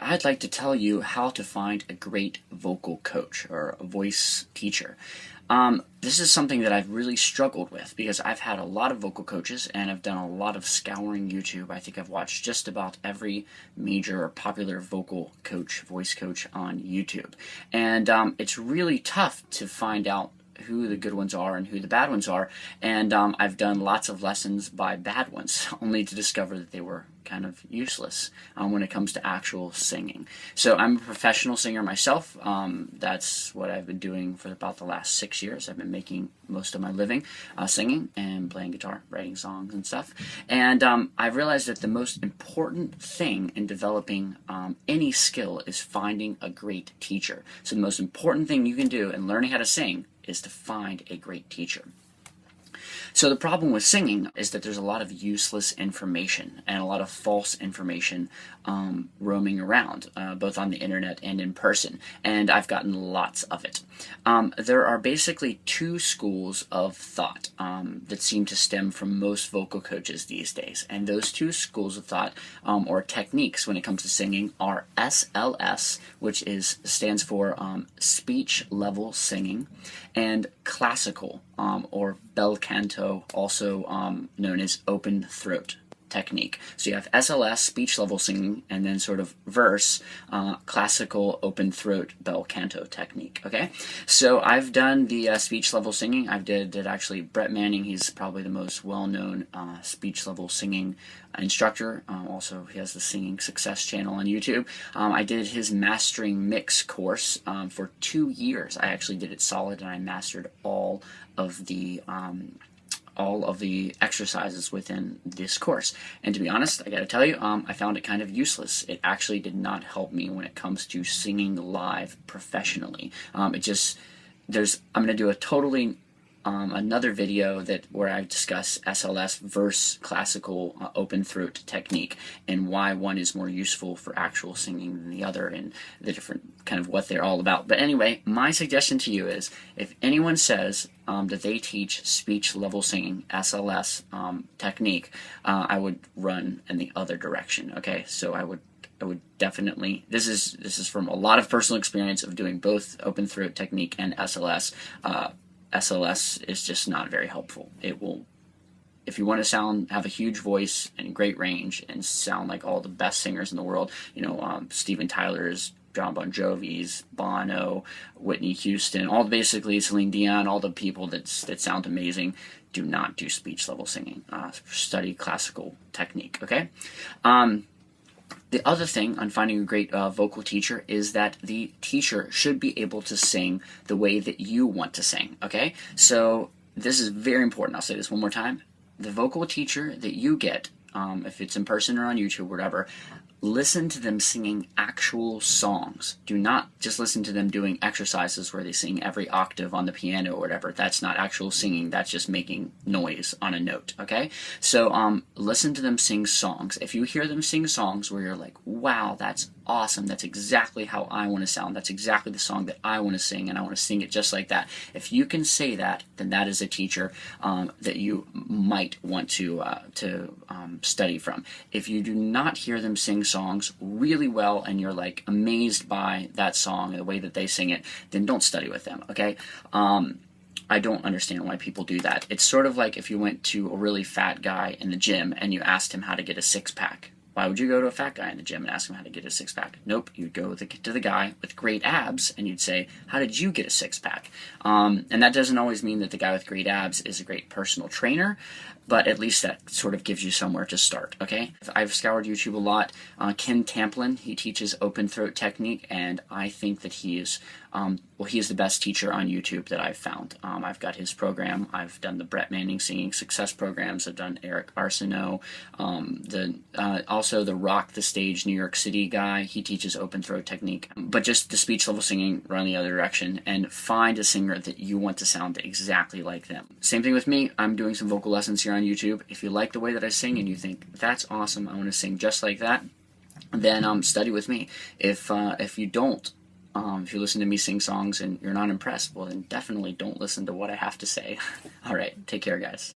I'd like to tell you how to find a great vocal coach or a voice teacher. This is something that I've really struggled with because I've had a lot of vocal coaches and I've done a lot of scouring YouTube. I think I've watched just about every major or popular vocal coach, voice coach on YouTube. And it's really tough to find out who the good ones are and who the bad ones are. And I've done lots of lessons by bad ones, only to discover that they were kind of useless when it comes to actual singing. So I'm a professional singer myself. That's what I've been doing for about the last 6 years. I've been making most of my living singing and playing guitar, writing songs and stuff. And I've realized that the most important thing in developing any skill is finding a great teacher. So the most important thing you can do in learning how to sing is to find a great teacher. So the problem with singing is that there's a lot of useless information and a lot of false information roaming around, both on the internet and in person, and I've gotten lots of it. There are basically two schools of thought that seem to stem from most vocal coaches these days, and those two schools of thought or techniques when it comes to singing are SLS, which stands for speech level singing, and classical or bel canto, also known as open throat technique. So you have SLS, speech level singing, and then sort of verse, classical open throat bel canto technique. Okay, so I've done the speech level singing. I did actually Brett Manning. He's probably the most well-known speech level singing instructor. Also, he has the Singing Success channel on YouTube. I did his mastering mix course for 2 years. I actually did it solid, and I mastered all of the exercises within this course. And to be honest, I gotta tell you, I found it kind of useless. It actually did not help me when it comes to singing live professionally. I'm gonna do a totally another video where I discuss SLS versus classical open throat technique and why one is more useful for actual singing than the other and the different kind of what they're all about. But anyway, my suggestion to you is if anyone says that they teach speech level singing, SLS technique, I would run in the other direction. Okay, so I would definitely, this is from a lot of personal experience of doing both open throat technique and SLS. SLS is just not very helpful. It will, if you want to have a huge voice and great range and sound like all the best singers in the world, Steven Tyler's, John Bon Jovi's, Bono, Whitney Houston, basically Celine Dion, all the people that sound amazing, do not do speech level singing. Study classical technique, okay? The other thing on finding a great vocal teacher is that the teacher should be able to sing the way that you want to sing, okay? So this is very important. I'll say this one more time. The vocal teacher that you get, if it's in person or on YouTube or whatever, listen to them singing actual songs. Do not just listen to them doing exercises where they sing every octave on the piano or whatever. That's not actual singing. That's just making noise on a note, okay? So listen to them sing songs. If you hear them sing songs where you're like, wow, that's awesome. That's exactly how I want to sound. That's exactly the song that I want to sing, and I want to sing it just like that. If you can say that, then that is a teacher that you might want to study from. If you do not hear them sing songs really well and you're like amazed by that song and the way that they sing it, then don't study with them, okay? I don't understand why people do that. It's sort of like if you went to a really fat guy in the gym and you asked him how to get a six-pack. Why would you go to a fat guy in the gym and ask him how to get a six-pack? Nope, you'd go to the guy with great abs and you'd say, how did you get a six-pack? And that doesn't always mean that the guy with great abs is a great personal trainer, but at least that sort of gives you somewhere to start, okay? I've scoured YouTube a lot. Ken Tamplin, he teaches open throat technique, and I think that he is the best teacher on YouTube that I've found. I've got his program. I've done the Brett Manning Singing Success programs. I've done Eric Arsenault. Also the Rock the Stage New York City guy. He teaches open throat technique. But just the speech level singing, run the other direction and find a singer that you want to sound exactly like them. Same thing with me. I'm doing some vocal lessons here on YouTube. If you like the way that I sing and you think that's awesome, I want to sing just like that, then study with me. If you don't, if you listen to me sing songs and you're not impressed, well then definitely don't listen to what I have to say. All right, take care, guys.